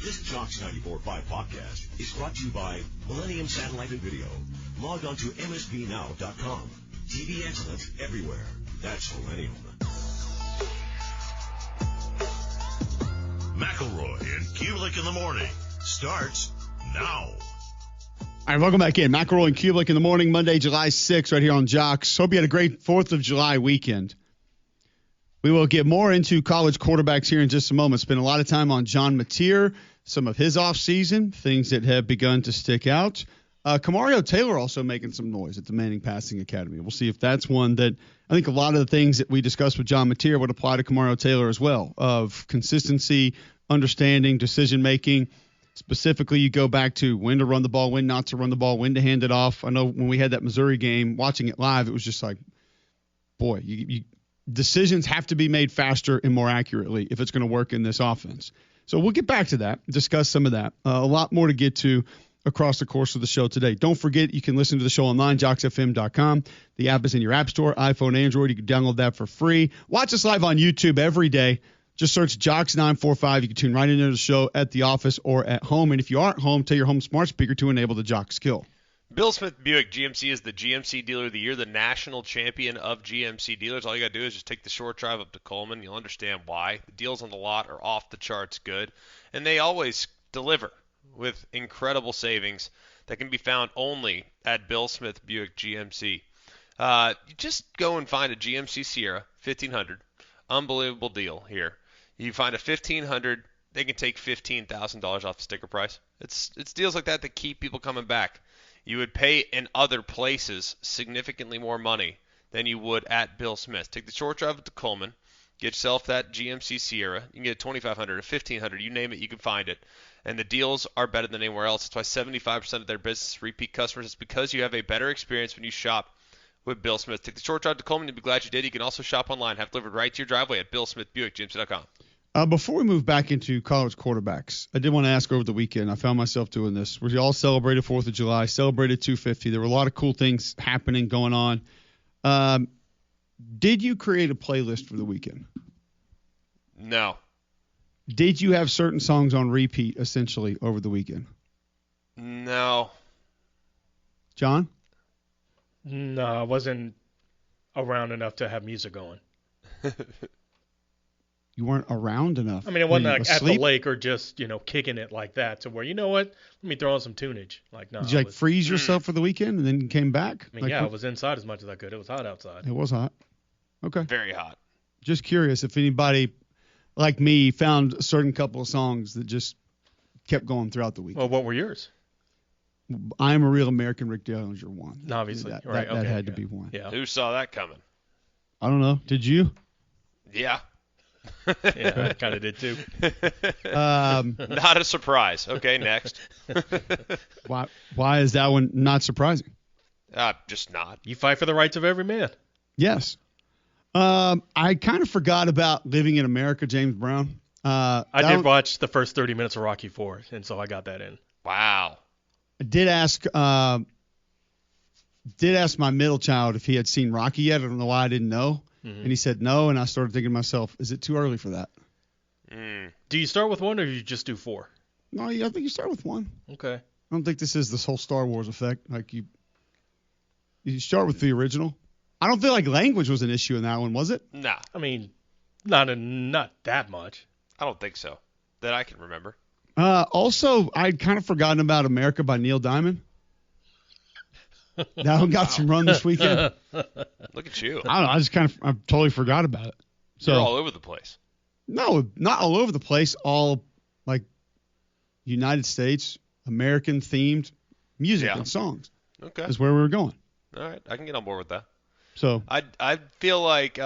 This Jocks 94.5 podcast is brought to you by Millennium Satellite and Video. Log on to msbnow.com. TV excellence everywhere. That's Millennium. McElroy and Cubelic in the morning starts now. All right, welcome back in. McElroy and Cubelic in the morning, Monday, July 6th, right here on Jocks. Hope you had a great 4th of July weekend. We will get more into college quarterbacks here in just a moment. Spend a lot of time on John Mateer, some of his offseason, things that have begun to stick out. Camario Taylor also making some noise at the Manning Passing Academy. We'll see if that's one that I think a lot of the things that we discussed with John Mateer would apply to Camario Taylor as well, of consistency, understanding, decision-making. Specifically, you go back to when to run the ball, when not to run the ball, when to hand it off. I know when we had that Missouri game, watching it live, it was just like, boy, decisions have to be made faster and more accurately if it's going to work in this offense. So we'll get back to that, discuss some of that. A lot more to get to across the course of the show today. Don't forget, you can listen to the show online, jocksfm.com. The app is in your app store, iPhone, Android. You can download that for free. Watch us live on YouTube every day. Just search Jocks945. You can tune right into the show at the office or at home. And if you aren't home, tell your home smart speaker to enable the Jock skill. Bill Smith Buick GMC is the GMC Dealer of the Year, the national champion of GMC dealers. All you got to do is just take the short drive up to Coleman. You'll understand why. The deals on the lot are off the charts good, and they always deliver with incredible savings that can be found only at Bill Smith Buick GMC. You just go and find a GMC Sierra 1500. Unbelievable deal here. You find a 1500, they can take $15,000 off the sticker price. It's deals like that that keep people coming back. You would pay in other places significantly more money than you would at Bill Smith. Take the short drive up to Coleman, get yourself that GMC Sierra. You can get a 2500, a 1500, you name it, you can find it. And the deals are better than anywhere else. That's why 75% of their business repeat customers. It's because you have a better experience when you shop with Bill Smith. Take the short drive to Coleman. You'll be glad you did. You can also shop online, have delivered right to your driveway at BillSmithBuickGMC.com. Before we move back into college quarterbacks, I did want to ask over the weekend. I found myself doing this. We all celebrated 4th of July, celebrated 250. There were a lot of cool things happening, going on. Did you create a playlist for the weekend? No. Did you have certain songs on repeat, essentially, over the weekend? No. John? No, I wasn't around enough to have music going. You weren't around enough. I mean, it wasn't like at the lake or just, kicking it like that to where, you know what, let me throw on some tunage. Like, no. Did you, freeze yourself for the weekend and then you came back? I mean, I was inside as much as I could. It was hot outside. It was hot. Okay. Very hot. Just curious if anybody, like me, found a certain couple of songs that just kept going throughout the weekend. Well, what were yours? I Am a Real American, Rick Dallinger, one. Obviously. That had to be one. Yeah. Who saw that coming? I don't know. Did you? Yeah. Yeah, I kind of did too. Not a surprise. Okay, next. Why is that one not surprising? Just not. You fight for the rights of every man. Yes. I kind of forgot about Living in America, James Brown. I did watch the first 30 minutes of Rocky IV, and so I got that in. Wow. I did ask my middle child if he had seen Rocky yet. I don't know why I didn't know. Mm-hmm. And he said no, and I started thinking to myself, is it too early for that? Do you start with one, or do you just do four? No, I think you start with one. Okay. I don't think this is this whole Star Wars effect. Like you start with the original. I don't feel like language was an issue in that one, was it? Nah. I mean, not that much. I don't think so. That I can remember. Also, I'd kind of forgotten about America by Neil Diamond. That one got some run this weekend. Look at you. I don't know. I totally forgot about it. So, you're all over the place. No, not all over the place. All like United States, American themed music and songs. Okay. Is where we were going. All right. I can get on board with that. So I feel like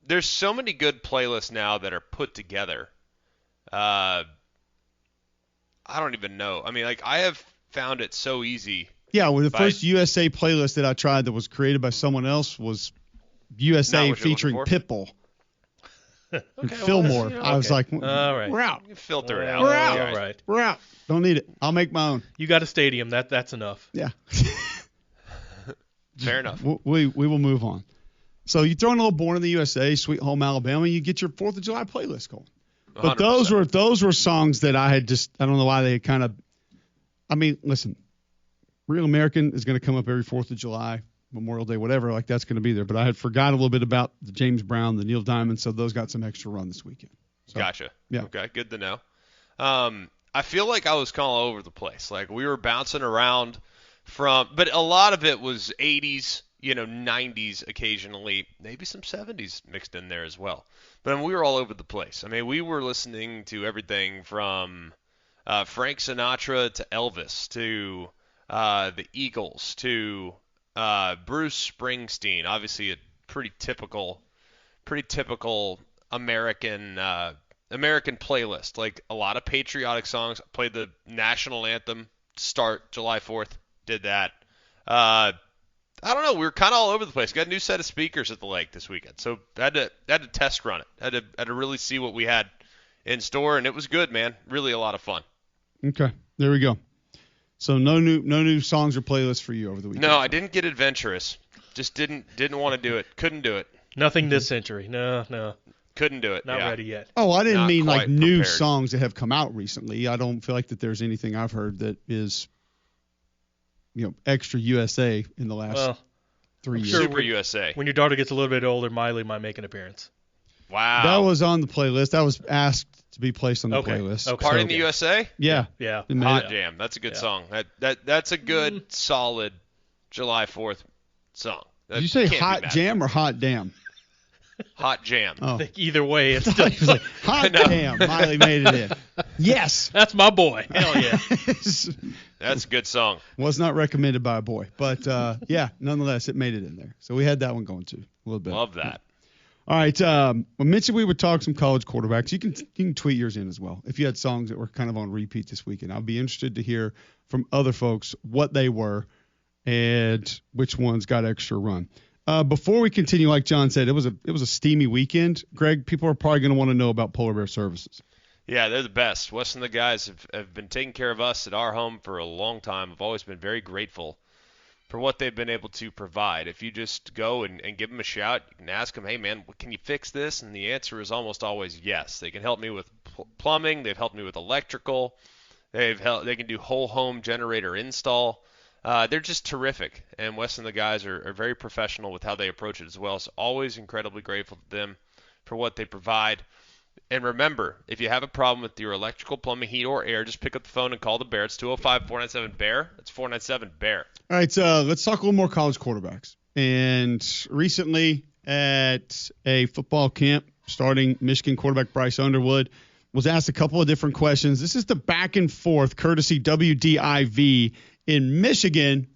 there's so many good playlists now that are put together. I don't even know. I mean, like I have found it so easy. Yeah, well, the first USA playlist that I tried that was created by someone else was USA featuring Pitbull. Okay, Fillmore. Well, I was like, all right. We're out. You filter it out. We're out. All right. We're out. Don't need it. I'll make my own. You got a stadium. That's enough. Yeah. Fair enough. We will move on. So you throw in a little Born in the USA, Sweet Home Alabama, you get your 4th of July playlist going. But 100%. those were songs that I don't know why they kind of. I mean, listen, Real American is going to come up every 4th of July, Memorial Day, whatever. Like that's going to be there. But I had forgot a little bit about the James Brown, the Neil Diamond, so those got some extra run this weekend. So, Gotcha. Yeah. Okay, good to know. I feel like I was kind of all over the place. Like we were bouncing around but a lot of it was 80s, 90s occasionally, maybe some 70s mixed in there as well. But we were all over the place. I mean, we were listening to everything from Frank Sinatra to Elvis to the Eagles to Bruce Springsteen. Obviously, a pretty typical American playlist. Like a lot of patriotic songs. Played the national anthem to start July 4th. Did that. I don't know. We were kind of all over the place. Got a new set of speakers at the lake this weekend, so had to test run it. Had to really see what we had in store, and it was good, man. Really a lot of fun. Okay, there we go. So no new songs or playlists for you over the weekend. No, I didn't get adventurous. Just didn't want to do it. Couldn't do it. Nothing this century. No. Couldn't do it. Not ready yet. Oh, I didn't Not mean like quite new prepared. songs that have come out recently. I don't feel like that there's anything I've heard that is, extra USA in the last 3 years. sure Super USA. When your daughter gets a little bit older, Miley might make an appearance. Wow. That was on the playlist. That was asked to be placed on the Okay. playlist. Okay. Party in the USA. Yeah. Yeah. It made Hot it. Jam. That's a good Yeah. song. That's a good solid July 4th song. Did you say Can't be hot bad. jam or hot damn? Hot Jam. Oh. I think either way, it's I still thought you said, hot No. damn. Miley made it in. Yes. that's my boy. Hell yeah. That's a good song. Was not recommended by a boy. But, nonetheless, it made it in there. So we had that one going too a little bit. Love that. All right. I mentioned we would talk some college quarterbacks. You can tweet yours in as well. If you had songs that were kind of on repeat this weekend, I'd be interested to hear from other folks what they were and which ones got extra run. Before we continue, like John said, it was a steamy weekend. Greg, people are probably going to want to know about Polar Bear Services. Yeah, they're the best. Wes and the guys have been taking care of us at our home for a long time. I've always been very grateful for what they've been able to provide. If you just go and give them a shout, you can ask them, hey, man, can you fix this? And the answer is almost always yes. They can help me with plumbing. They've helped me with electrical. They can do whole home generator install. They're just terrific, and Wes and the guys are very professional with how they approach it as well. So always incredibly grateful to them for what they provide. And remember, if you have a problem with your electrical, plumbing, heat, or air, just pick up the phone and call the Bear. It's 205-497-BEAR. That's 497-BEAR. All right, let's talk a little more college quarterbacks. And recently at a football camp, starting Michigan quarterback Bryce Underwood was asked a couple of different questions. This is the back and forth, courtesy WDIV in Michigan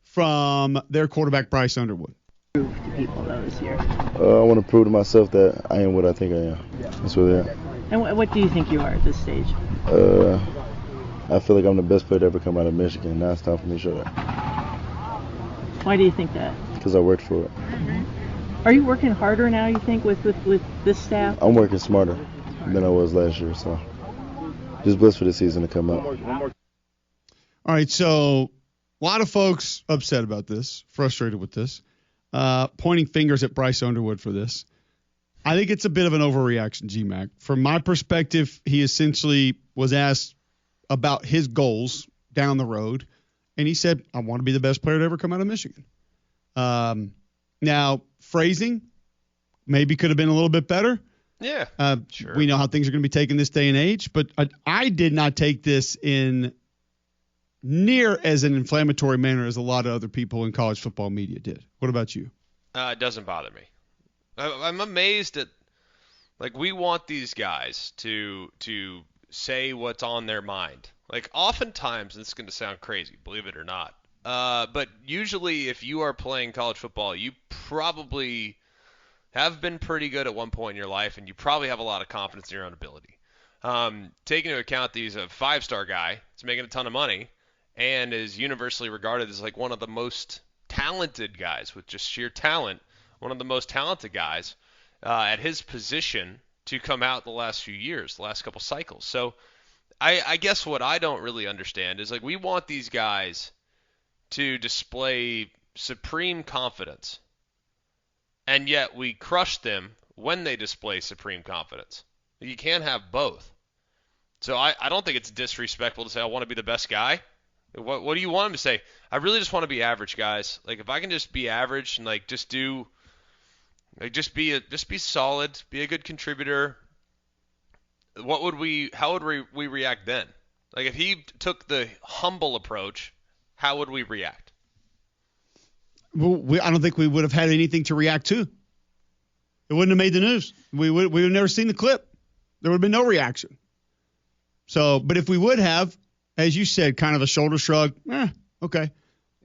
from their quarterback Bryce Underwood. Prove to people though this year. I want to prove to myself that I am what I think I am. That's really it. And what do you think you are at this stage? I feel like I'm the best player to ever come out of Michigan. Now it's time for me to show that. Why do you think that? Because I worked for it. Are you working harder now, you think, with this staff? I'm working smarter than I was last year. So just blessed for the season to come out. All right, so a lot of folks upset about this, frustrated with this, pointing fingers at Bryce Underwood for this. I think it's a bit of an overreaction, G-Mac. From my perspective, he essentially was asked about his goals down the road, and he said, I want to be the best player to ever come out of Michigan. Now, phrasing maybe could have been a little bit better. Yeah, sure. We know how things are going to be taken this day and age, but I did not take this in near as an inflammatory manner as a lot of other people in college football media did. What about you? It doesn't bother me. I'm amazed at, like, we want these guys to say what's on their mind. Like, oftentimes, and this is going to sound crazy, believe it or not, but usually if you are playing college football, you probably have been pretty good at one point in your life, and you probably have a lot of confidence in your own ability. Taking into account that he's a five-star guy, he's making a ton of money, and is universally regarded as like one of the most talented guys with just sheer talent, one of the most talented guys at his position to come out the last few years, the last couple cycles. So I guess what I don't really understand is, like, we want these guys to display supreme confidence, and yet we crush them when they display supreme confidence. You can't have both. So I don't think it's disrespectful to say I want to be the best guy. What do you want him to say? I really just want to be average, guys. Like if I can just be average and like just do like just be solid, be a good contributor. How would we react then? Like if he took the humble approach, how would we react? Well, I don't think we would have had anything to react to. It wouldn't have made the news. We would have never seen the clip. There would have been no reaction. So, but if we would have, as you said, kind of a shoulder shrug, okay.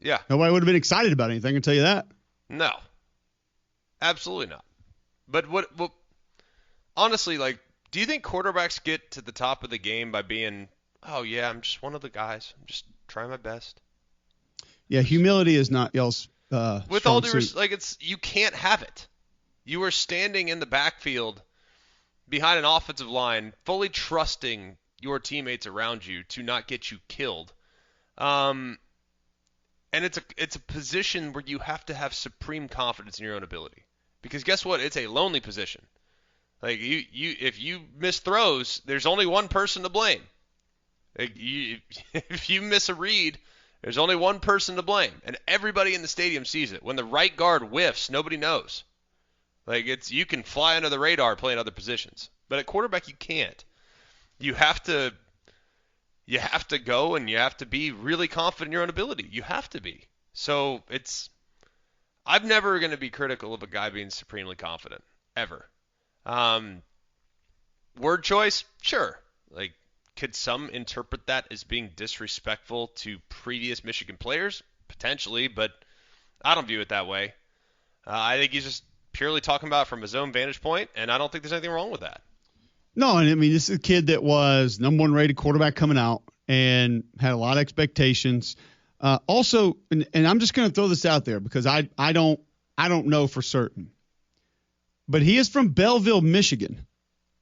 Yeah. Nobody would have been excited about anything, I can tell you that. No. Absolutely not. But what honestly, like, do you think quarterbacks get to the top of the game by being, oh yeah, I'm just one of the guys. I'm just trying my best. Yeah, humility is not y'all's with strong all due suit. respect, you can't have it. You are standing in the backfield behind an offensive line, fully trusting your teammates around you to not get you killed. And it's a position where you have to have supreme confidence in your own ability. Because guess what? It's a lonely position. Like if you miss throws, there's only one person to blame. Like if you miss a read, there's only one person to blame, and everybody in the stadium sees it. When the right guard whiffs, nobody knows. Like you can fly under the radar playing other positions, but at quarterback you can't. You have to go and you have to be really confident in your own ability. You have to be. So I'm never going to be critical of a guy being supremely confident ever. Word choice, sure. Like, could some interpret that as being disrespectful to previous Michigan players? Potentially, but I don't view it that way. I think he's just purely talking about it from his own vantage point, and I don't think there's anything wrong with that. No, and I mean, this is a kid that was number one rated quarterback coming out and had a lot of expectations. Also, and I'm just going to throw this out there because I don't know for certain, but he is from Belleville, Michigan.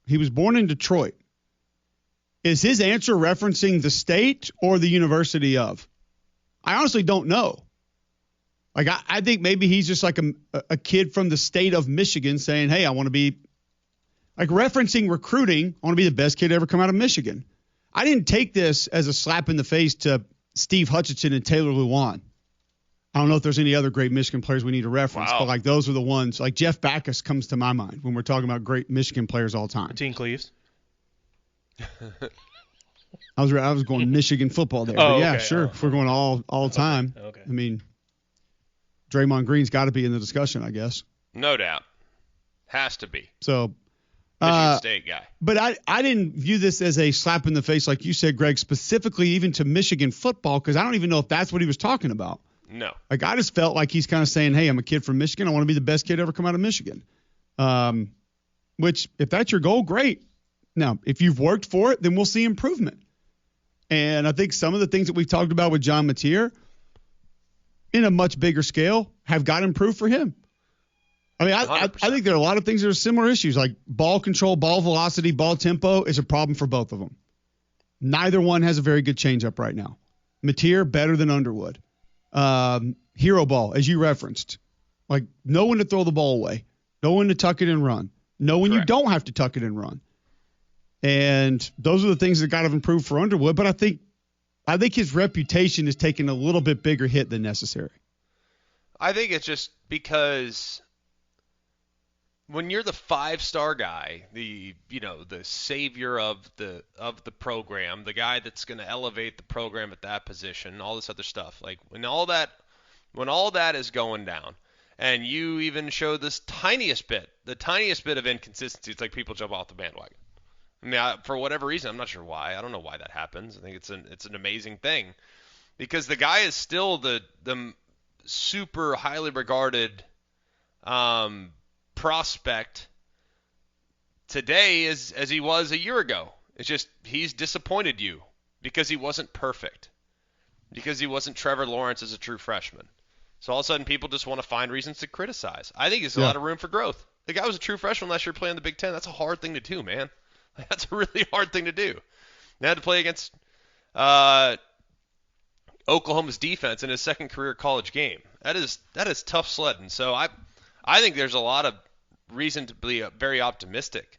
He was born in Detroit. Is his answer referencing the state or the university of? I honestly don't know. Like, I think maybe he's just like a kid from the state of Michigan saying, hey, I want to be, like, referencing recruiting, I want to be the best kid to ever come out of Michigan. I didn't take this as a slap in the face to Steve Hutchinson and Taylor Lewan. I don't know if there's any other great Michigan players we need to reference, but, like, those are the ones. Like, Jeff Backus comes to my mind when we're talking about great Michigan players all time. Team Cleaves. I was going Michigan football there. But yeah, okay. Sure. If we're going all time. Okay. I mean, Draymond Green's got to be in the discussion, I guess. No doubt. Has to be. So, Michigan State guy. But I didn't view this as a slap in the face, like you said, Greg, specifically even to Michigan football, because I don't even know if that's what he was talking about. No. Like, I just felt like he's kind of saying, hey, I'm a kid from Michigan. I want to be the best kid to ever come out of Michigan. Which, if that's your goal, great. Now, if you've worked for it, then we'll see improvement. And I think some of the things that we've talked about with John Mateer in a much bigger scale have got improved for him. I mean, I think there are a lot of things that are similar issues, like ball control, ball velocity, ball tempo is a problem for both of them. Neither one has a very good changeup right now. Mateer, better than Underwood. Hero ball, as you referenced. Like, know when to throw the ball away. Know when to tuck it and run. Know when Correct. You don't have to tuck it and run. And those are the things that got to improve for Underwood. But I think his reputation is taking a little bit bigger hit than necessary. I think it's just because when you're the 5-star guy, the savior of the program, the guy that's going to elevate the program at that position, all this other stuff, like when all that is going down, and you even show the tiniest bit of inconsistency, it's like people jump off the bandwagon. I mean, for whatever reason, I'm not sure why. I don't know why that happens. I think it's an amazing thing because the guy is still the super highly regarded prospect today as he was a year ago. It's just he's disappointed you because he wasn't perfect, because he wasn't Trevor Lawrence as a true freshman. So all of a sudden people just want to find reasons to criticize. I think there's a lot of room for growth. The guy was a true freshman last year playing the Big Ten. That's a hard thing to do, man. That's a really hard thing to do. They had to play against Oklahoma's defense in his second career college game. That is tough sledding. So I think there's a lot of reason to be very optimistic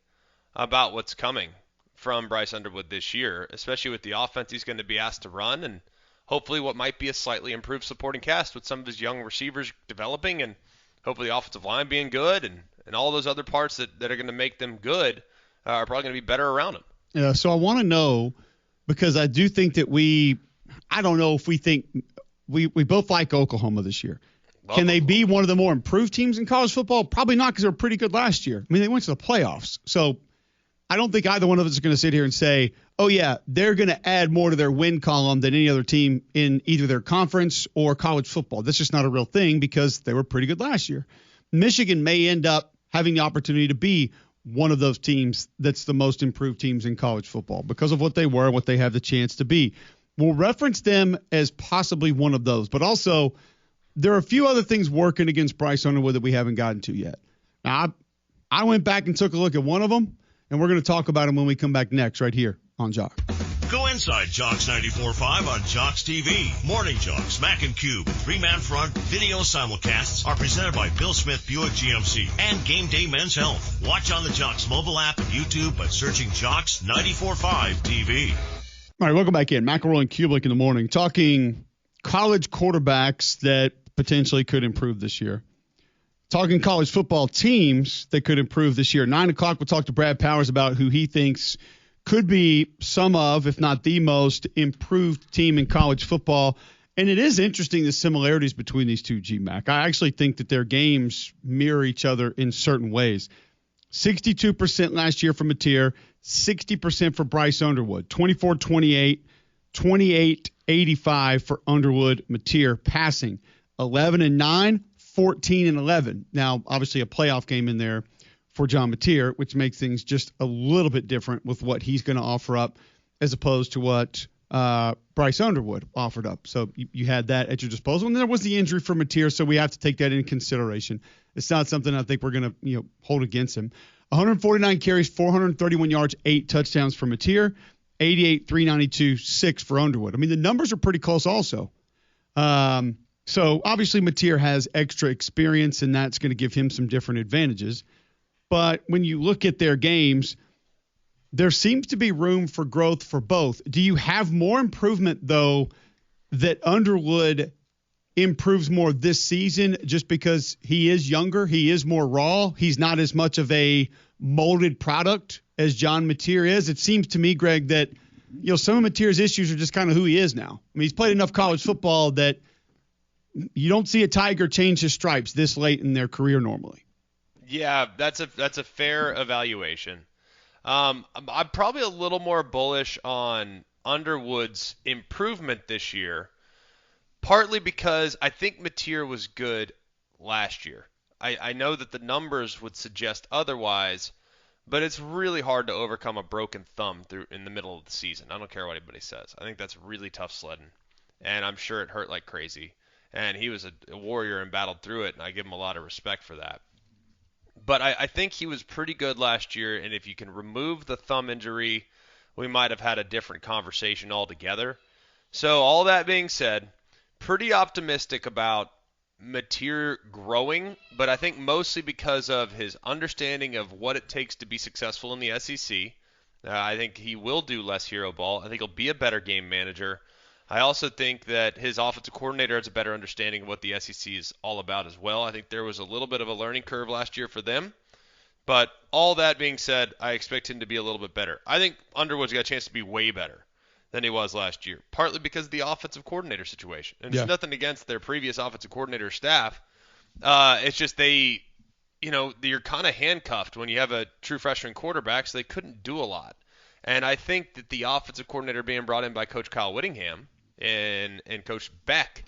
about what's coming from Bryce Underwood this year, especially with the offense he's going to be asked to run, and hopefully what might be a slightly improved supporting cast with some of his young receivers developing, and hopefully the offensive line being good, and all those other parts that are going to make them good are probably going to be better around him. Yeah, so I want to know, because I do think that I don't know if we think we both like Oklahoma this year. Can they be one of the more improved teams in college football? Probably not, because they were pretty good last year. I mean, they went to the playoffs. So I don't think either one of us is going to sit here and say, oh, yeah, they're going to add more to their win column than any other team in either their conference or college football. That's just not a real thing, because they were pretty good last year. Michigan may end up having the opportunity to be one of those teams that's the most improved teams in college football because of what they were and what they have the chance to be. We'll reference them as possibly one of those, but also there are a few other things working against Bryce Underwood that we haven't gotten to yet. Now, I went back and took a look at one of them, and we're going to talk about them when we come back next right here on Jock. Go inside Jocks 94.5 on Jocks TV. Morning Jocks, Mac and Cube, 3-man front, video simulcasts are presented by Bill Smith Buick GMC and Game Day Men's Health. Watch on the Jocks mobile app and YouTube by searching Jocks 94.5 TV. All right, welcome back in. McElroy and Cubelic in the morning, talking college quarterbacks that potentially could improve this year. Talking college football teams that could improve this year. 9 o'clock, we'll talk to Brad Powers about who he thinks could be some of, if not the most, improved team in college football. And it is interesting, the similarities between these two, G-Mac. I actually think that their games mirror each other in certain ways. 62% last year for Mateer, 60% for Bryce Underwood, 24-28, 28-85 for Underwood, Mateer passing. 11-9, 14-11. Now, obviously, a playoff game in there for John Mateer, which makes things just a little bit different with what he's going to offer up as opposed to what Bryce Underwood offered up. So you had that at your disposal. And there was the injury for Mateer, so we have to take that into consideration. It's not something I think we're going to hold against him. 149 carries, 431 yards, 8 touchdowns for Mateer, 88, 392, 6 for Underwood. I mean, the numbers are pretty close also. So obviously Mateer has extra experience, and that's going to give him some different advantages. But when you look at their games, there seems to be room for growth for both. Do you have more improvement, though, that Underwood improves more this season just because he is younger, he is more raw, he's not as much of a molded product as John Mateer is? It seems to me, Greg, that some of Mateer's issues are just kind of who he is now. I mean, he's played enough college football that you don't see a Tiger change his stripes this late in their career normally. Yeah, that's a fair evaluation. I'm probably a little more bullish on Underwood's improvement this year, partly because I think Mateer was good last year. I know that the numbers would suggest otherwise, but it's really hard to overcome a broken thumb in the middle of the season. I don't care what anybody says. I think that's really tough sledding, and I'm sure it hurt like crazy. And he was a warrior and battled through it, and I give him a lot of respect for that. But I think he was pretty good last year, and if you can remove the thumb injury, we might have had a different conversation altogether. So all that being said, pretty optimistic about Mateer growing, but I think mostly because of his understanding of what it takes to be successful in the SEC. I think he will do less hero ball. I think he'll be a better game manager. I also think that his offensive coordinator has a better understanding of what the SEC is all about as well. I think there was a little bit of a learning curve last year for them. But all that being said, I expect him to be a little bit better. I think Underwood's got a chance to be way better than he was last year, partly because of the offensive coordinator situation. And there's nothing against their previous offensive coordinator staff. It's just you're kind of handcuffed when you have a true freshman quarterback, so they couldn't do a lot. And I think that the offensive coordinator being brought in by Coach Kyle Whittingham and Coach Beck,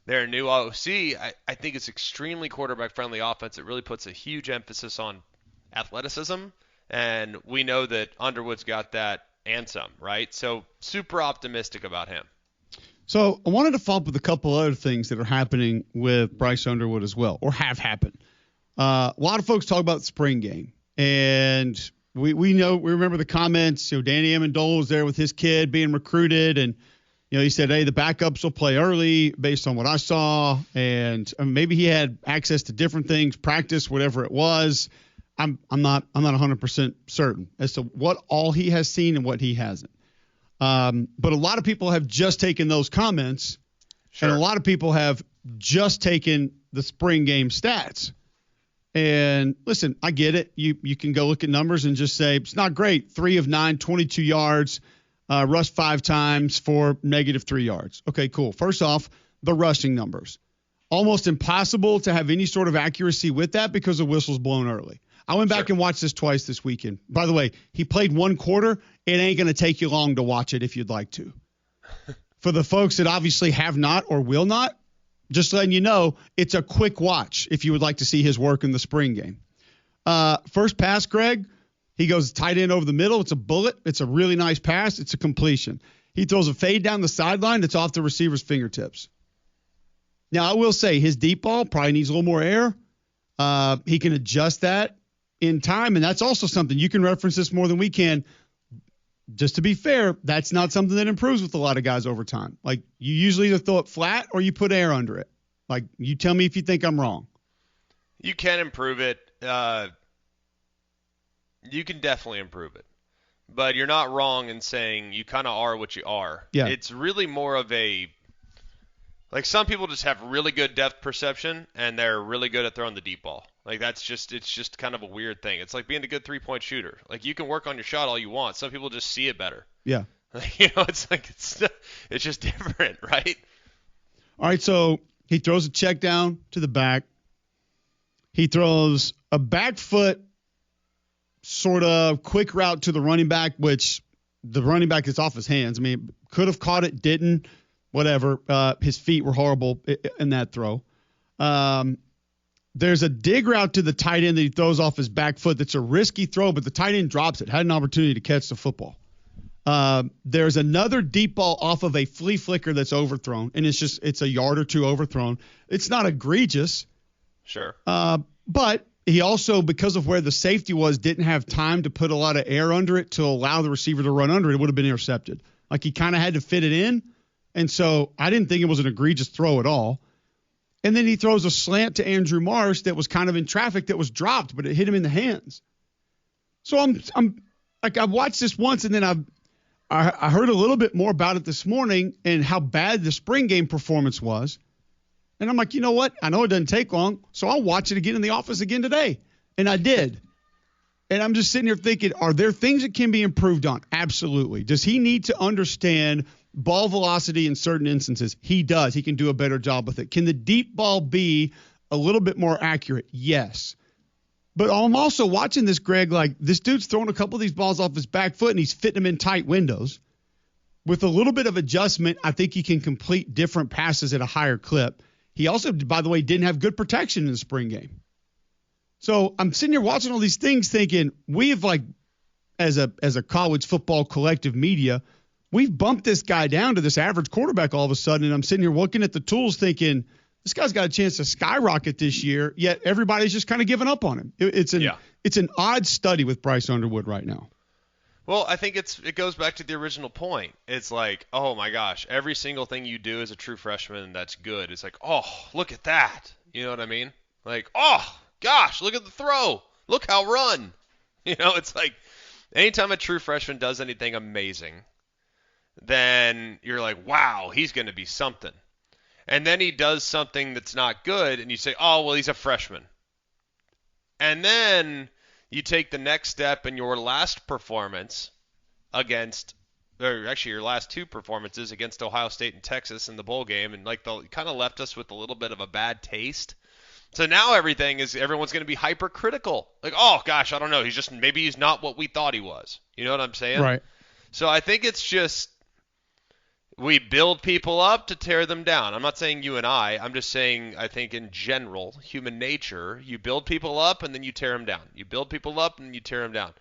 their new OC, I think it's extremely quarterback-friendly offense. It really puts a huge emphasis on athleticism, and we know that Underwood's got that and some, right? So super optimistic about him. So I wanted to follow up with a couple other things that are happening with Bryce Underwood as well, or have happened. A lot of folks talk about the spring game, and we remember the comments. Danny Amendola was there with his kid being recruited, and he said, hey, the backups will play early based on what I saw, and maybe he had access to different things, practice, whatever it was. I'm not 100% certain as to what all he has seen and what he hasn't. But a lot of people have just taken those comments, Sure. and a lot of people have just taken the spring game stats. And listen, I get it. You can go look at numbers and just say it's not great. 3 of 9, 22 yards, rushed 5 times for -3 yards. Okay, cool. First off, the rushing numbers. Almost impossible to have any sort of accuracy with that because the whistle's blown early. I went back and watched this twice this weekend. By the way, he played 1 quarter. It ain't going to take you long to watch it if you'd like to. For the folks that obviously have not or will not, just letting you know, it's a quick watch if you would like to see his work in the spring game. First pass, Greg, he goes tight end over the middle. It's a bullet. It's a really nice pass. It's a completion. He throws a fade down the sideline that's off the receiver's fingertips. Now, I will say his deep ball probably needs a little more air. He can adjust that in time, and that's also something you can reference this more than we can. Just to be fair, that's not something that improves with a lot of guys over time. Like, you usually either throw it flat or you put air under it. Like, you tell me if you think I'm wrong. You can improve it. You can definitely improve it. But you're not wrong in saying you kind of are what you are. Yeah. It's really more of a – like, some people just have really good depth perception, and they're really good at throwing the deep ball. Like, it's just kind of a weird thing. It's like being a good three-point shooter. Like, you can work on your shot all you want. Some people just see it better. Yeah. It's like it's just different, right? All right, so he throws a check down to the back. He throws a back foot sort of quick route to the running back, which the running back is off his hands. I mean, could have caught it, didn't, whatever. His feet were horrible in that throw. There's a dig route to the tight end that he throws off his back foot. That's a risky throw, but the tight end drops it. Had an opportunity to catch the football. There's another deep ball off of a flea flicker that's overthrown, and it's a yard or two overthrown. It's not egregious. Sure. But he also, because of where the safety was, didn't have time to put a lot of air under it to allow the receiver to run under it. It would have been intercepted. Like, he kind of had to fit it in. And so I didn't think it was an egregious throw at all. And then he throws a slant to Andrew Marsh that was kind of in traffic that was dropped, but it hit him in the hands. So I'm like, I watched this once, and then I heard a little bit more about it this morning and how bad the spring game performance was. And I'm like, you know what? I know it doesn't take long, so I'll watch it again in the office again today. And I did. And I'm just sitting here thinking, are there things that can be improved on? Absolutely. Does he need to understand ball velocity in certain instances? He does. He can do a better job with it. Can the deep ball be a little bit more accurate? Yes. But I'm also watching this, Greg, like, this dude's throwing a couple of these balls off his back foot, and he's fitting them in tight windows. With a little bit of adjustment, I think he can complete different passes at a higher clip. He also, by the way, didn't have good protection in the spring game. So I'm sitting here watching all these things thinking, we've, like, as a college football collective media, we've bumped this guy down to this average quarterback all of a sudden, and I'm sitting here looking at the tools thinking, this guy's got a chance to skyrocket this year, yet everybody's just kind of giving up on him. It's an odd study with Bryce Underwood right now. Well, I think it goes back to the original point. It's like, oh my gosh, every single thing you do as a true freshman that's good. It's like, oh, look at that. You know what I mean? Like, oh gosh, look at the throw. Look how run. It's like anytime a true freshman does anything amazing, then you're like, wow, he's going to be something. And then he does something that's not good, and you say, oh, well, he's a freshman. And then you take the next step in your last performance your last 2 performances against Ohio State and Texas in the bowl game, and kind of left us with a little bit of a bad taste. So now everyone's going to be hypercritical. Like, oh, gosh, I don't know. Maybe he's not what we thought he was. You know what I'm saying? Right. So I think it's just we build people up to tear them down. I'm not saying you and I'm just saying I think in general, human nature, you build people up and then you tear them down. You build people up and you tear them down.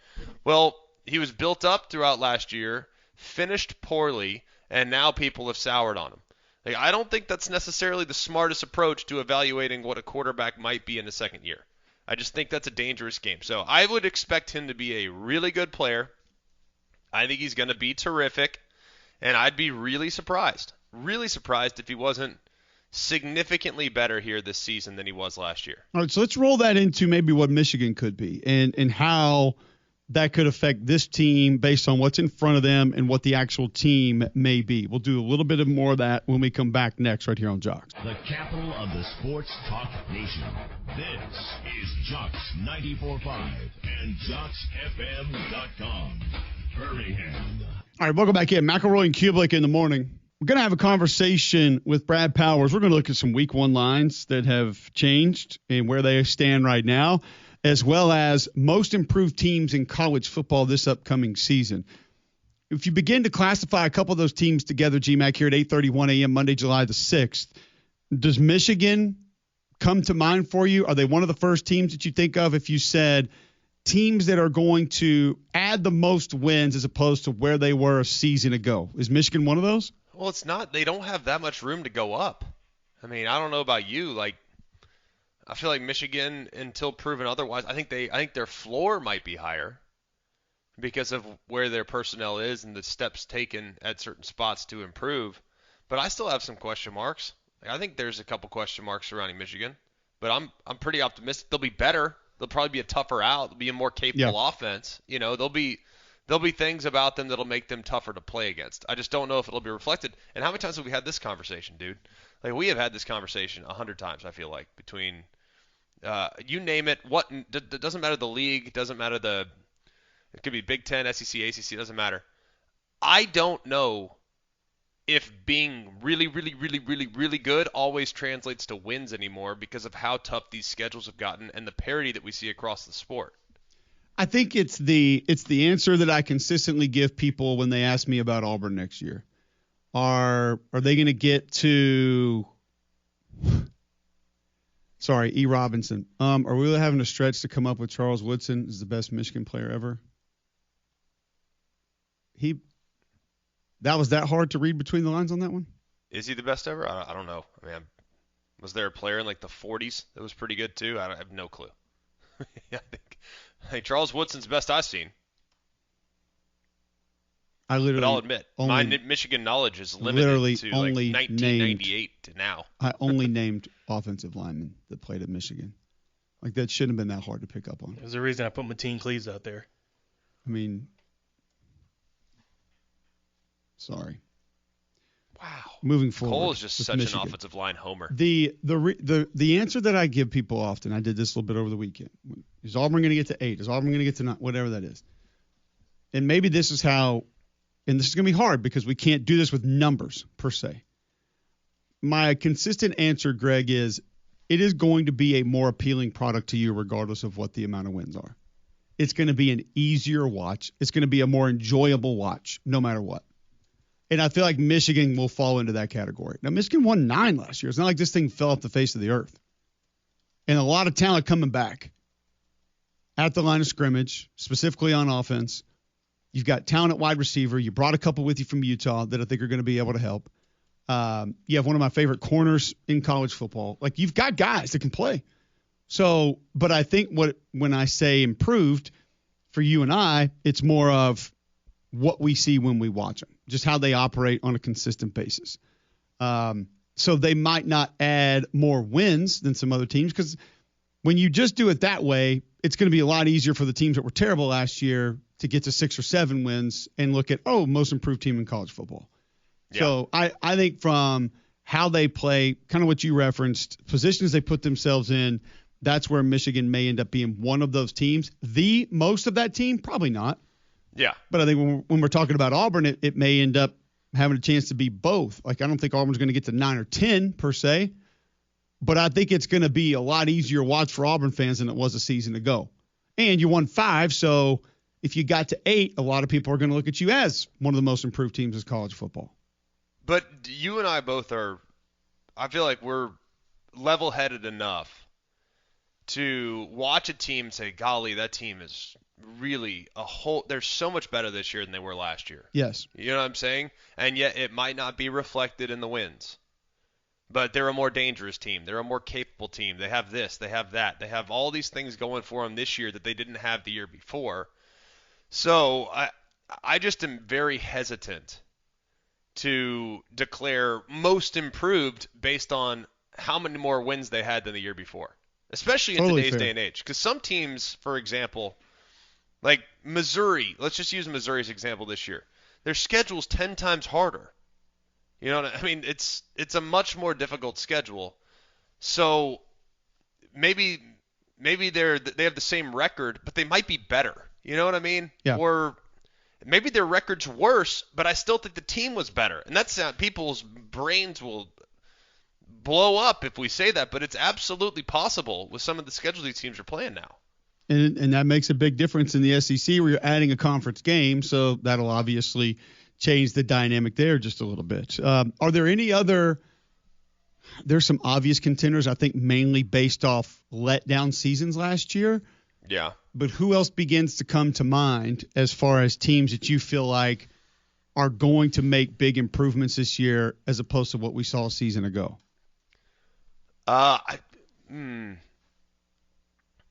Well, he was built up throughout last year, finished poorly, and now people have soured on him. Like, I don't think that's necessarily the smartest approach to evaluating what a quarterback might be in his second year. I just think that's a dangerous game. So I would expect him to be a really good player. I think he's going to be terrific. And I'd be really surprised if he wasn't, significantly better here this season than he was last year. All right, so let's roll that into maybe what Michigan could be and how that could affect this team based on what's in front of them and what the actual team may be. We'll do a little bit of more of that when we come back next right here on Jocks. The capital of the sports talk nation. This is Jocks 94.5 and JocksFM.com. Birmingham. All right, welcome back in. McElroy and Cubelic in the morning. We're going to have a conversation with Brad Powers. We're going to look at some week one lines that have changed and where they stand right now, as well as most improved teams in college football this upcoming season. If you begin to classify a couple of those teams together, GMAC, here at 8:31 a.m. Monday, July the 6th, does Michigan come to mind for you? Are they one of the first teams that you think of if you said teams that are going to add the most wins as opposed to where they were a season ago? Is Michigan one of those? Well, it's not. They don't have that much room to go up. I mean, I don't know about you. I feel like Michigan, until proven otherwise, I think their floor might be higher because of where their personnel is and the steps taken at certain spots to improve. But I still have some question marks. I think there's a couple question marks surrounding Michigan. But I'm pretty optimistic. They'll be better. They'll probably be a tougher out. They'll be a more capable offense. There'll be things about them that'll make them tougher to play against. I just don't know if it'll be reflected. And how many times have we had this conversation, dude? Like, we have had this conversation 100 times, I feel like, between you name it. What doesn't matter the league, doesn't matter it could be Big Ten, SEC, ACC, doesn't matter. I don't know if being really, really, really, really, really good always translates to wins anymore because of how tough these schedules have gotten and the parity that we see across the sport. I think it's the answer that I consistently give people when they ask me about Auburn next year. Are they going to get to sorry, E. Robinson. Are we really having a stretch to come up with Charles Woodson as the best Michigan player ever? That was that hard to read between the lines on that one? Is he the best ever? I don't know. I mean, was there a player in like the 40s that was pretty good too? I have no clue. I think Charles Woodson's best I've seen. But I'll admit, my Michigan knowledge is limited to like 1998 to now. I only named offensive linemen that played at Michigan. Like, that shouldn't have been that hard to pick up on. There's a reason I put Mateen Cleaves out there. I mean, sorry. Wow. Moving forward. Cole is just such Michigan. an offensive line homer. The answer that I give people often, I did this a little bit over the weekend. Is Auburn going to get to 8? Is Auburn going to get to 9? Whatever that is. And maybe this is how, and this is going to be hard because we can't do this with numbers per se. My consistent answer, Greg, is it is going to be a more appealing product to you regardless of what the amount of wins are. It's going to be an easier watch. It's going to be a more enjoyable watch no matter what. And I feel like Michigan will fall into that category. Now, Michigan won 9 last year. It's not like this thing fell off the face of the earth. And a lot of talent coming back at the line of scrimmage, specifically on offense. You've got talent at wide receiver. You brought a couple with you from Utah that I think are going to be able to help. You have one of my favorite corners in college football. Like, you've got guys that can play. So, but I think when I say improved for you and I, it's more of what we see when we watch them, just how they operate on a consistent basis. So they might not add more wins than some other teams because when you just do it that way, it's going to be a lot easier for the teams that were terrible last year to get to 6 or 7 wins and look at, most improved team in college football. Yeah. So I think from how they play, kind of what you referenced, positions they put themselves in, that's where Michigan may end up being one of those teams. The most of that team, probably not. Yeah. But I think when we're talking about Auburn, it may end up having a chance to be both. Like, I don't think Auburn's going to get to 9 or 10 per se, but I think it's going to be a lot easier watch for Auburn fans than it was a season ago. And you won 5, so if you got to 8, a lot of people are going to look at you as one of the most improved teams in college football. But you and I both I feel like we're level-headed enough to watch a team and say, golly, that team is really they're so much better this year than they were last year. Yes. You know what I'm saying? And yet it might not be reflected in the wins. But they're a more dangerous team. They're a more capable team. They have this. They have that. They have all these things going for them this year that they didn't have the year before. So I just am very hesitant to declare most improved based on how many more wins they had than the year before, especially in today's day and age. Because some teams, for example, like Missouri, let's just use Missouri's example this year. Their schedule's 10 times harder. You know what I mean? It's a much more difficult schedule. So maybe they have the same record, but they might be better. You know what I mean? Yeah. Or maybe their record's worse, but I still think the team was better. And that's people's brains will blow up if we say that, but it's absolutely possible with some of the schedule these teams are playing now. And that makes a big difference in the SEC where you're adding a conference game, so that'll obviously change the dynamic there just a little bit. Are there any other – there's some obvious contenders, I think mainly based off letdown seasons last year. Yeah. But who else begins to come to mind as far as teams that you feel like are going to make big improvements this year as opposed to what we saw a season ago?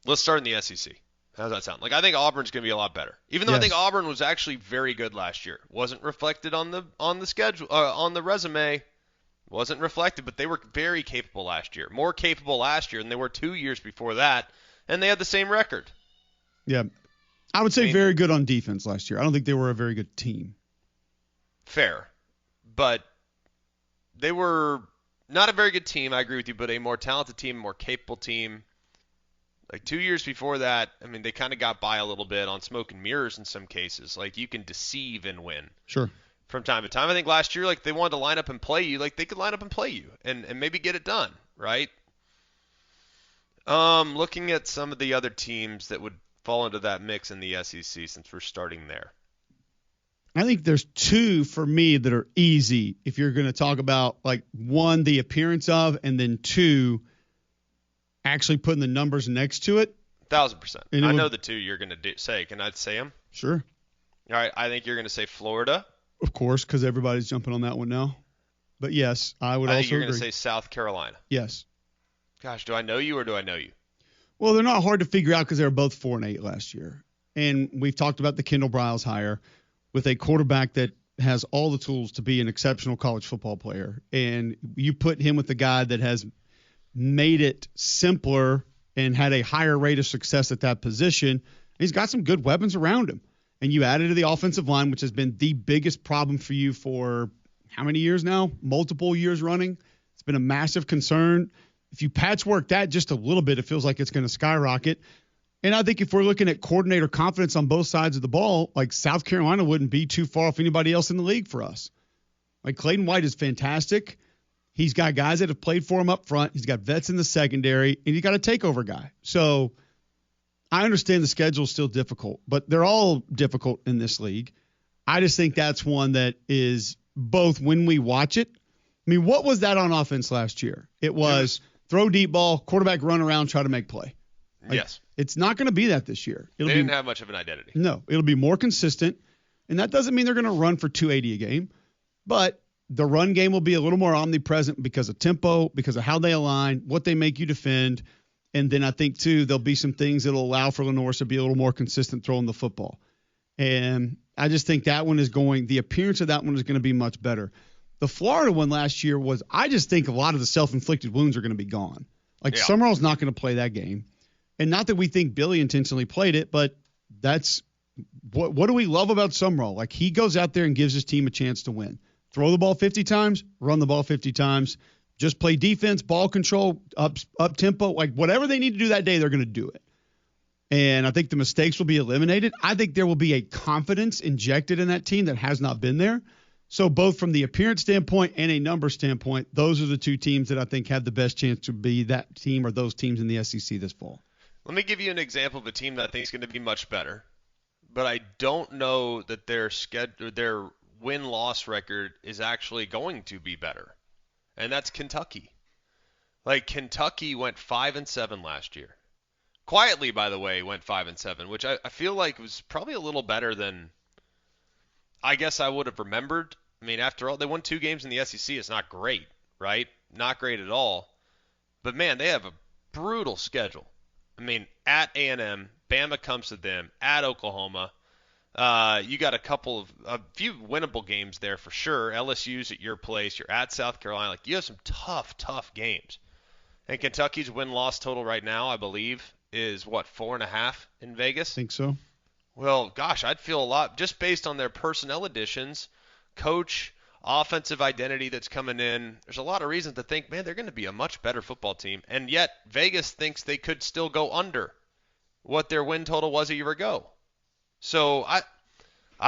Let's start in the SEC. How does that sound? Like, I think Auburn's going to be a lot better. Even though I think Auburn was actually very good last year. Wasn't reflected on the schedule, on the resume. Wasn't reflected, but they were very capable last year. More capable last year than they were 2 years before that, and they had the same record. Yeah. I would say very good on defense last year. I don't think they were a very good team. Fair. But they were not a very good team, I agree with you, but a more talented team, more capable team. Like 2 years before that, I mean, they kind of got by a little bit on smoke and mirrors in some cases. Like, you can deceive and win. Sure. From time to time. I think last year, like, they wanted to line up and play you. Like, they could line up and play you and maybe get it done, right? Looking at some of the other teams that would fall into that mix in the SEC since we're starting there. I think there's two for me that are easy if you're going to talk about, like, one, the appearance of, and then two, actually putting the numbers next to it. 1,000%. I know the two you're going to say. Can I say them? Sure. All right. I think you're going to say Florida. Of course, because everybody's jumping on that one now. But yes, I would also agree. I think you're going to say South Carolina. Yes. Gosh, do I know you or do I know you? Well, they're not hard to figure out because they were both 4-8 last year. And we've talked about the Kendall Briles hire with a quarterback that has all the tools to be an exceptional college football player. And you put him with the guy that has made it simpler and had a higher rate of success at that position. He's got some good weapons around him. And you added to the offensive line, which has been the biggest problem for you for how many years now? Multiple years running. It's been a massive concern. If you patchwork that just a little bit, it feels like it's going to skyrocket. And I think if we're looking at coordinator confidence on both sides of the ball, like South Carolina wouldn't be too far off anybody else in the league for us. Like Clayton White is fantastic. He's got guys that have played for him up front. He's got vets in the secondary, and he's got a takeover guy. So I understand the schedule is still difficult, but they're all difficult in this league. I just think that's one that is both when we watch it. I mean, what was that on offense last year? It was throw deep ball, quarterback run around, try to make play. Like, yes. It's not going to be that this year. They didn't have much of an identity. No, it'll be more consistent, and that doesn't mean they're going to run for 280 a game, but the run game will be a little more omnipresent because of tempo, because of how they align, what they make you defend. And then I think, too, there'll be some things that will allow for Lenore to be a little more consistent throwing the football. And I just think that one is the appearance of that one is going to be much better. The Florida one last year was, I just think a lot of the self-inflicted wounds are going to be gone. Like Summerall's not going to play that game. And not that we think Billy intentionally played it, but that's what do we love about Summerall? Like, he goes out there and gives his team a chance to win. Throw the ball 50 times, run the ball 50 times, just play defense, ball control, up tempo, like whatever they need to do that day, they're going to do it. And I think the mistakes will be eliminated. I think there will be a confidence injected in that team that has not been there. So both from the appearance standpoint and a number standpoint, those are the two teams that I think have the best chance to be that team or those teams in the SEC this fall. Let me give you an example of a team that I think is going to be much better, but I don't know that their win-loss record is actually going to be better, and that's Kentucky. Like, Kentucky went 5-7 last year. Quietly, by the way, went 5-7, which I feel like was probably a little better than I guess I would have remembered. I mean, after all, they won 2 games in the SEC. It's not great, right? Not great at all. But, man, they have a brutal schedule. I mean, at A&M, Bama comes to them, at Oklahoma, You got a few winnable games there for sure. LSU's at your place. You're at South Carolina. Like, you have some tough games. And Kentucky's win-loss total right now, I believe, is 4.5 in Vegas? I think so. Well, gosh, I'd feel a lot just based on their personnel additions, coach, offensive identity that's coming in. There's a lot of reasons to think, man, they're going to be a much better football team. And yet Vegas thinks they could still go under what their win total was a year ago. So I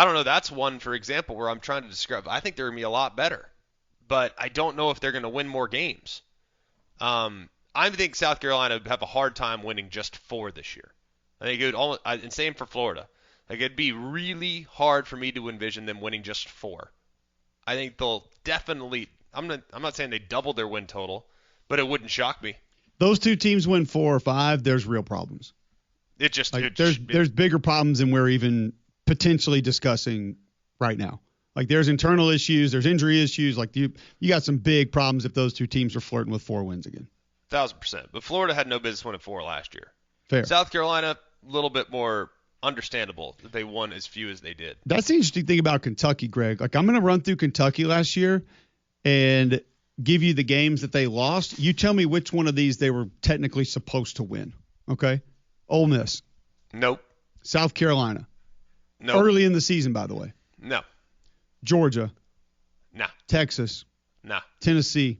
don't know. That's one, for example, where I'm trying to describe. I think they're going to be a lot better, but I don't know if they're going to win more games. I think South Carolina would have a hard time winning just 4 this year. I think it would almost, and same for Florida. Like, it'd be really hard for me to envision them winning just 4. I think they'll definitely. I'm not saying they double their win total, but it wouldn't shock me. Those two teams win 4 or 5. There's real problems. There's bigger problems than we're even potentially discussing right now. Like, there's internal issues, there's injury issues. Like, you got some big problems if those two teams are flirting with 4 wins again. 1,000%. But Florida had no business winning 4 last year. Fair. South Carolina, a little bit more understandable that they won as few as they did. That's the interesting thing about Kentucky, Greg. Like, I'm going to run through Kentucky last year and give you the games that they lost. You tell me which one of these they were technically supposed to win. Okay? Ole Miss. Nope. South Carolina. Nope. Early in the season, by the way. No. Georgia. Nah. Texas. Nah. Tennessee.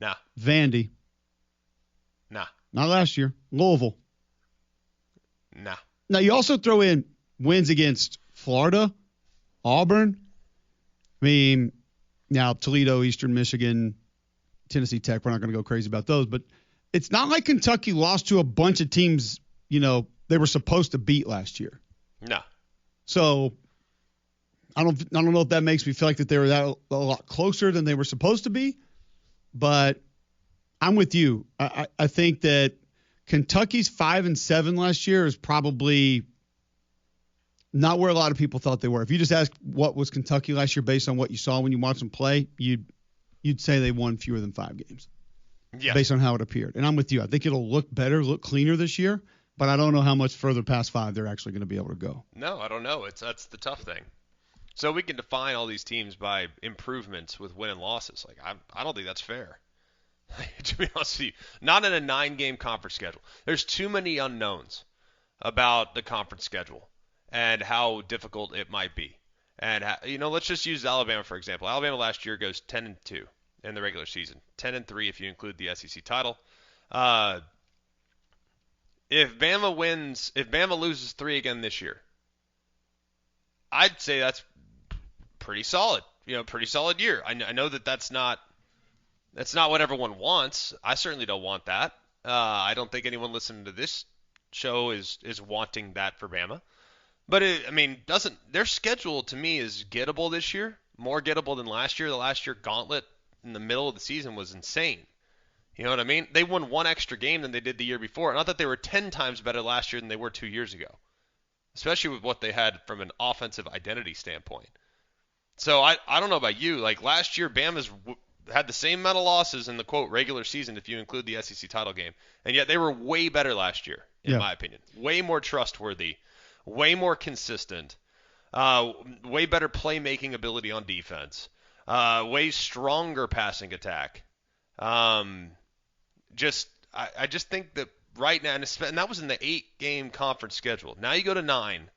Nah. Vandy. Nah. Not last year. Louisville. Nah. Now, you also throw in wins against Florida, Auburn. I mean, now Toledo, Eastern Michigan, Tennessee Tech. We're not going to go crazy about those. But it's not like Kentucky lost to a bunch of teams, they were supposed to beat last year. No. So I don't know if that makes me feel like that they were a lot closer than they were supposed to be. But I'm with you. I think that Kentucky's 5-7 last year is probably not where a lot of people thought they were. If you just ask what was Kentucky last year based on what you saw when you watched them play, you'd say they won fewer than 5 games. Yeah. Based on how it appeared. And I'm with you. I think it'll look better, look cleaner this year, but I don't know how much further past 5 they're actually going to be able to go. No, I don't know. That's the tough thing. So we can define all these teams by improvements with win and losses. Like, I don't think that's fair. To be honest with you, not in a 9-game conference schedule. There's too many unknowns about the conference schedule and how difficult it might be. And let's just use Alabama for example. Alabama last year goes 10-2 in the regular season, 10-3 if you include the SEC title. If Bama loses 3 again this year, I'd say that's pretty solid. Pretty solid year. I know that's not what everyone wants. I certainly don't want that. I don't think anyone listening to this show is wanting that for Bama. But their schedule to me is gettable this year, more gettable than last year. The last year gauntlet in the middle of the season was insane. You know what I mean? They won 1 extra game than they did the year before. And I thought they were 10 times better last year than they were 2 years ago, especially with what they had from an offensive identity standpoint. So I don't know about you. Like, last year, Bama's had the same amount of losses in the, quote, regular season if you include the SEC title game. And yet they were way better last year, in my opinion. Way more trustworthy, way more consistent, way better playmaking ability on defense, way stronger passing attack. I just think that right now, and that was in the 8-game conference schedule. Now you go to 9,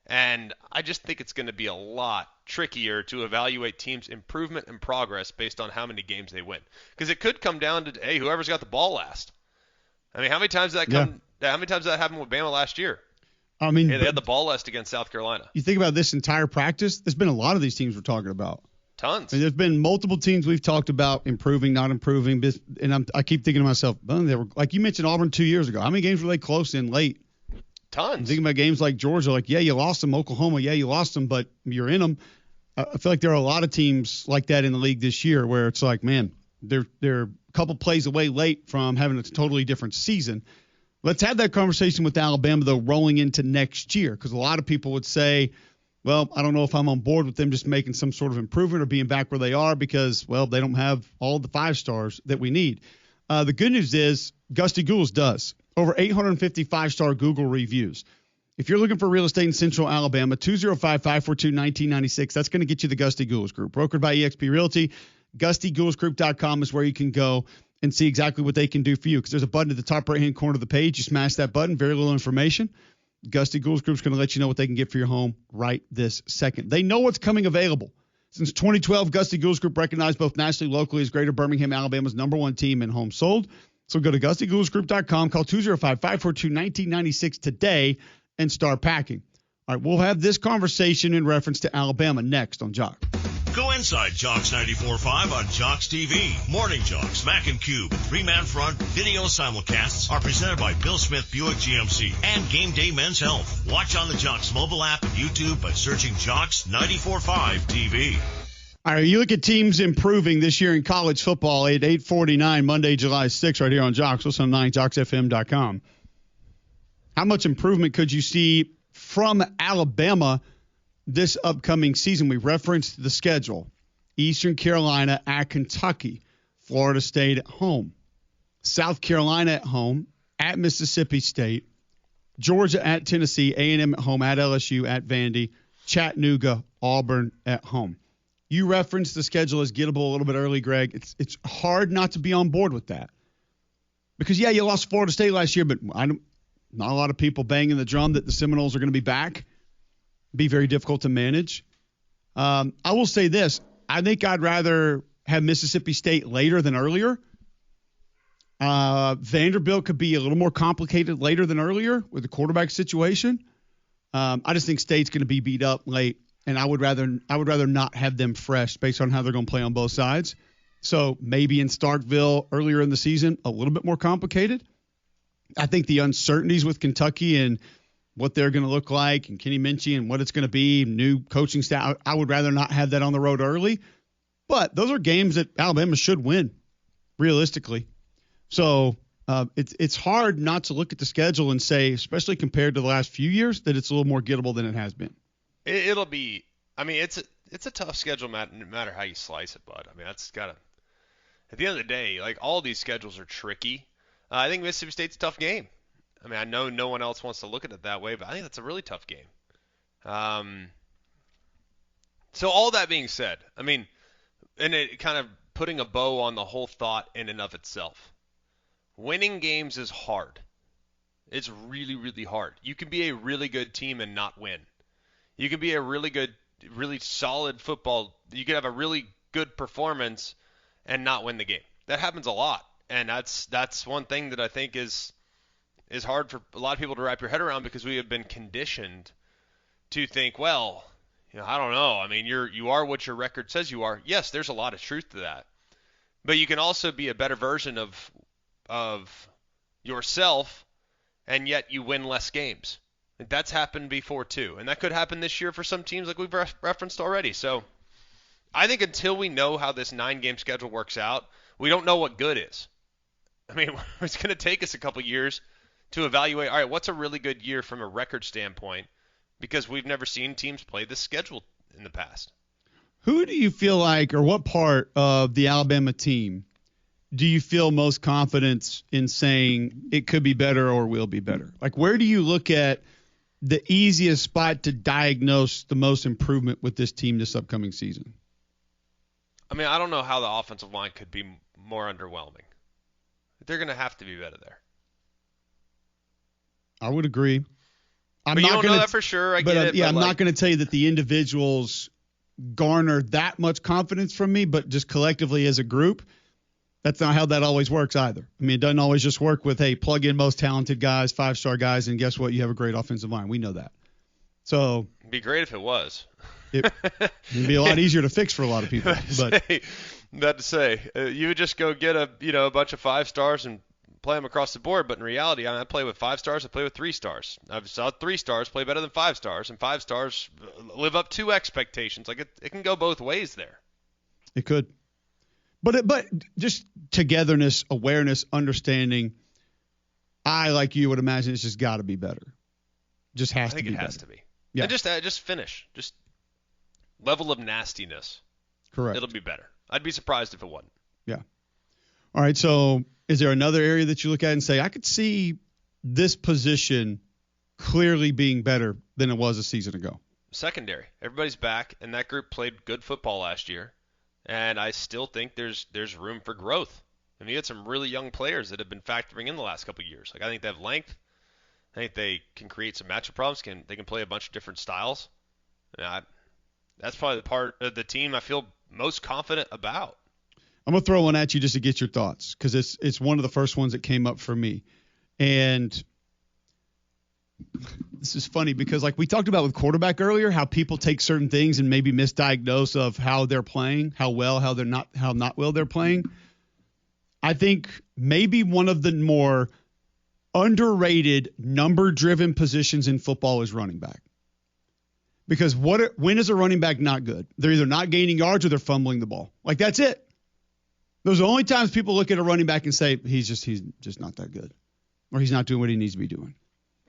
and I just think it's going to be a lot trickier to evaluate teams' improvement and progress based on how many games they win. Because it could come down to, hey, whoever's got the ball last. I mean, how many times did that happen with Bama last year? I mean, hey, they had the ball last against South Carolina. You think about this entire practice, there's been a lot of these teams we're talking about. Tons. There's been multiple teams we've talked about improving, not improving. And I keep thinking to myself, they were, like you mentioned Auburn 2 years ago. How many games were they close in late? Tons. I'm thinking about games like Georgia, like, yeah, you lost them. Oklahoma, yeah, you lost them, but you're in them. I feel like there are a lot of teams like that in the league this year where it's like, man, they're a couple plays away late from having a totally different season. Let's have that conversation with Alabama, though, rolling into next year, because a lot of people would say, well, I don't know if I'm on board with them just making some sort of improvement or being back where they are because, well, they don't have all the 5 stars that we need. The good news is Gusty Gould's does. Over 850 5-star Google reviews. If you're looking for real estate in Central Alabama, 205-542-1996. That's going to get you the Gusty Goulas Group. Brokered by eXp Realty. GustyGoulasGroup.com is where you can go and see exactly what they can do for you. Because there's a button at the top right-hand corner of the page. You smash that button, very little information. Gusty Goulas Group is going to let you know what they can get for your home right this second. They know what's coming available. Since 2012, Gusty Goulas Group recognized both nationally and locally as Greater Birmingham, Alabama's #1 team in homes sold. So go to GustyGoulasGroup.com, call 205-542-1996 today, and start packing. All right, we'll have this conversation in reference to Alabama next on Jock. Go inside Jocks 94.5 on Jocks TV. Morning Jocks, Mac and Cube, three-man front video simulcasts are presented by Bill Smith Buick GMC and Game Day Men's Health. Watch on the Jocks mobile app and YouTube by searching Jocks 94.5 TV. All right, you look at teams improving this year in college football at 8:49 Monday, July 6th, right here on Jocks. Listen on 9JocksFM.com. How much improvement could you see from Alabama this upcoming season? We referenced the schedule. Eastern Carolina at Kentucky, Florida State at home, South Carolina at home, at Mississippi State, Georgia at Tennessee, A&M at home, at LSU, at Vandy, Chattanooga, Auburn at home. You referenced the schedule as gettable a little bit early, Greg. It's hard not to be on board with that. Because, yeah, you lost Florida State last year, but not a lot of people banging the drum that the Seminoles are going to be back. Be very difficult to manage. I will say this. I think I'd rather have Mississippi State later than earlier. Vanderbilt could be a little more complicated later than earlier with the quarterback situation. I just think State's going to be beat up late. And I would rather not have them fresh based on how they're going to play on both sides. So maybe in Starkville earlier in the season, a little bit more complicated. I think the uncertainties with Kentucky and what they're going to look like and Kenny Minchie and what it's going to be, new coaching staff, I would rather not have that on the road early. But those are games that Alabama should win, realistically. So it's hard not to look at the schedule and say, especially compared to the last few years, that it's a little more gettable than it has been. It'll be. I mean, it's a tough schedule, no matter how you slice it, bud. I mean, that's gotta. At the end of the day, like all these schedules are tricky. I think Mississippi State's a tough game. I mean, I know no one else wants to look at it that way, but I think that's a really tough game. So all that being said, I mean, and it kind of putting a bow on the whole thought in and of itself. Winning games is hard. It's really, really hard. You can be a really good team and not win. You can be a really good, really solid football. You can have a really good performance and not win the game. That happens a lot, and that's one thing that I think is hard for a lot of people to wrap your head around because we have been conditioned to think, well, I don't know. I mean, you are what your record says you are. Yes, there's a lot of truth to that, but you can also be a better version of yourself, and yet you win less games. That's happened before too, and that could happen this year for some teams like we've referenced already. So I think until we know how this 9-game schedule works out, we don't know what good is. I mean, it's going to take us a couple years to evaluate, all right, what's a really good year from a record standpoint, because we've never seen teams play this schedule in the past. Who do you feel like, or what part of the Alabama team do you feel most confidence in saying it could be better or will be better? Like, where do you look at the easiest spot to diagnose the most improvement with this team this upcoming season? I mean, I don't know how the offensive line could be more underwhelming. They're going to have to be better there. I would agree. But you don't know that for sure. I get it. Yeah, I'm not going to tell you that the individuals garner that much confidence from me, but just collectively as a group, that's not how that always works either. I mean, it doesn't always just work with, hey, plug in most talented guys, 5-star guys, and guess what? You have a great offensive line. We know that. So it'd be great if it was. It'd be a lot easier to fix for a lot of people. You would just go get a bunch of 5-stars and play them across the board. But in reality, I play with 5-stars. I play with 3-stars. I've saw 3-stars play better than 5-stars, and 5-stars live up to expectations. Like it can go both ways there. It could. But just togetherness, awareness, understanding, I, like you, would imagine it's just got to be better. Just has to be better. I think it has to be. Yeah. And just finish. Just level of nastiness. Correct. It'll be better. I'd be surprised if it wasn't. Yeah. All right, so is there another area that you look at and say, I could see this position clearly being better than it was a season ago. Secondary. Everybody's back, and that group played good football last year. And I still think there's room for growth. I mean, you had some really young players that have been factoring in the last couple of years. Like, I think they have length. I think they can create some matchup problems. They can play a bunch of different styles. That's probably the part of the team I feel most confident about. I'm going to throw one at you just to get your thoughts, because it's one of the first ones that came up for me. And this is funny because, like we talked about with quarterback earlier, how people take certain things and maybe misdiagnose of how they're playing, how not well they're playing. I think maybe one of the more underrated, number-driven positions in football is running back. Because when is a running back not good? They're either not gaining yards or they're fumbling the ball. Like, that's it. Those are the only times people look at a running back and say, he's just not that good. Or he's not doing what he needs to be doing.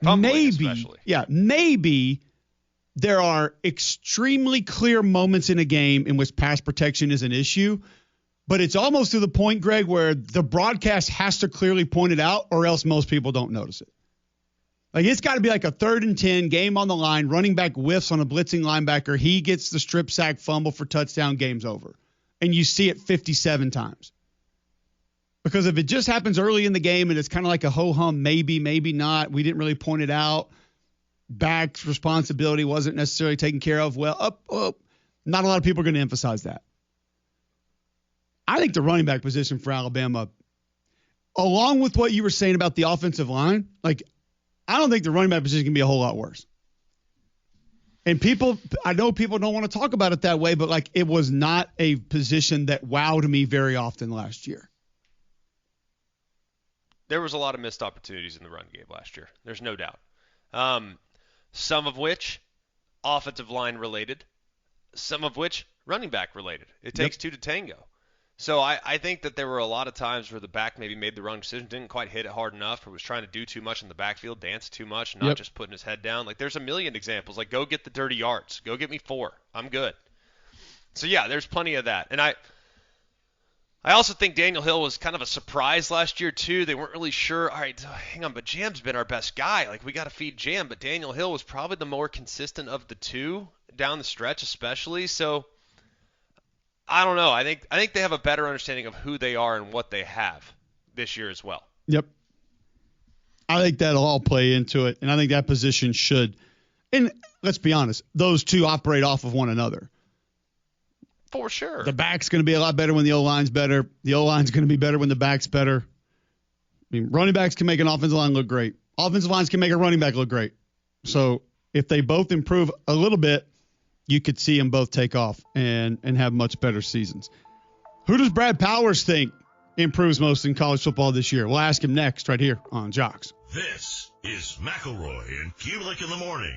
Fumbling especially. Maybe there are extremely clear moments in a game in which pass protection is an issue, but it's almost to the point, Greg, where the broadcast has to clearly point it out or else most people don't notice it. Like, it's got to be like a 3rd and 10, game on the line, running back whiffs on a blitzing linebacker, he gets the strip sack, fumble for touchdown, game's over. And you see it 57 times. Because if it just happens early in the game and it's kind of like a ho-hum, maybe, maybe not, we didn't really point it out, back's responsibility wasn't necessarily taken care of, well, not a lot of people are going to emphasize that. I think the running back position for Alabama, along with what you were saying about the offensive line, like, I don't think the running back position can be a whole lot worse. And I know people don't want to talk about it that way, but like, it was not a position that wowed me very often last year. There was a lot of missed opportunities in the run game last year. There's no doubt. Some of which offensive line related, some of which running back related. It takes two to tango. So I think that there were a lot of times where the back maybe made the wrong decision, didn't quite hit it hard enough, or was trying to do too much in the backfield, dance too much, not just putting his head down. Like, there's a million examples. Like, go get the dirty yards. Go get me 4. I'm good. So, yeah, there's plenty of that. And I also think Daniel Hill was kind of a surprise last year, too. They weren't really sure. All right, hang on, but Jam's been our best guy. Like, we got to feed Jam. But Daniel Hill was probably the more consistent of the two down the stretch especially. So, I don't know. I think they have a better understanding of who they are and what they have this year as well. Yep. I think that'll all play into it, and I think that position should. And let's be honest, those two operate off of one another. For sure. The back's going to be a lot better when the O-line's better. The O-line's going to be better when the back's better. I mean, running backs can make an offensive line look great. Offensive lines can make a running back look great. So if they both improve a little bit, you could see them both take off and have much better seasons. Who does Brad Powers think improves most in college football this year? We'll ask him next right here on Jocks. This is McElroy and Cubelic in the morning.